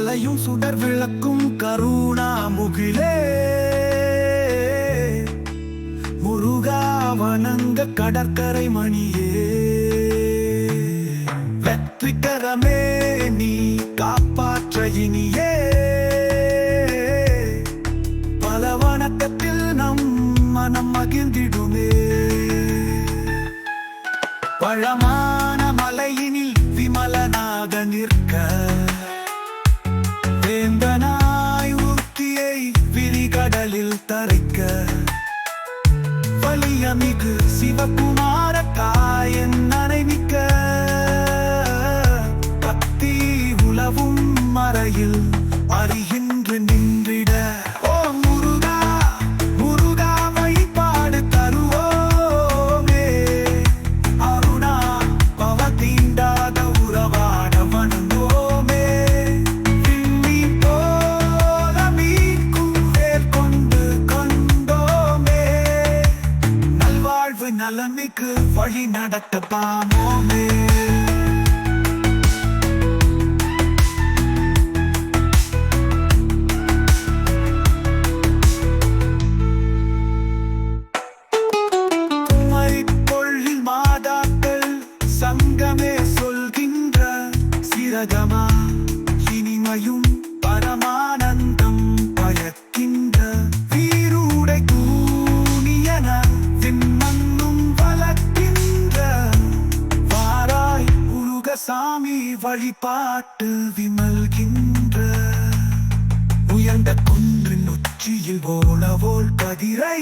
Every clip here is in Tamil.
மலையும் சுடர் விளக்கும் கருணாமுகிலே முருகா வணங்க கடற்கரை மணியே வெற்றிகரமே நீ காப்பாற்ற இனியே பல வணக்கத்தில் நம் மனம் மகிழ்ந்திடுமே பழமான மலையினில் விமலனாக நிற்க வேந்தனாய் ஊர்த்தியை விரிகடலில் தரைக்க வலியமிகு சிவகுமார காயன் நனைமிக்க பக்தி உலவும் மறையில் அறிகின்று நின்றிட ஓ முருகா முருகா வழிபாடு தருவோமே அருணா பவ தீண்டாத உறவாட வணங்கோமே விண்ணி போல மீட்கும் வேல் கொண்டு கண்டோமே நல்வாழ்வு நலமிக்கு வழி நடத்த பாமோமே சங்கமே சொல்கின்ற சிரகமா இனிமையும் பரமானந்தம் பயக்கின்ற வீருடை கூனியன விண்மண்ணும் வளர்க்கின்ற வாராய் முருகசாமி வழிபாட்டு விமல்கின்ற உயர்ந்த குன்றின் உச்சியில் ஓலவோல் கதிரை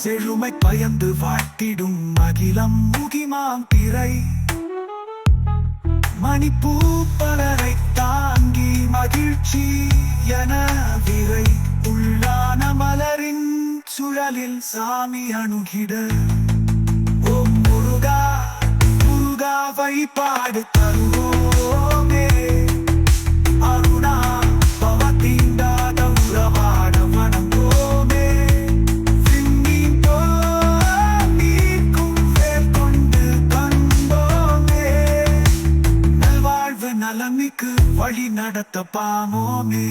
செழுமை பயந்து வாழ்த்திடும் அகிலம் முகிமாம் திரை மணிப்பூ பலரை தாங்கி மகிழ்ச்சி என விரை உள்ளான மலரின் சுழலில் சாமி அணுகிட ஓம் முருகா முருகா வழிபாடு தருவோமே அருணா பவ தீண்டாத உறவாட வணங்கோமே நலமிக்கு வழி நடத்த பாமோமே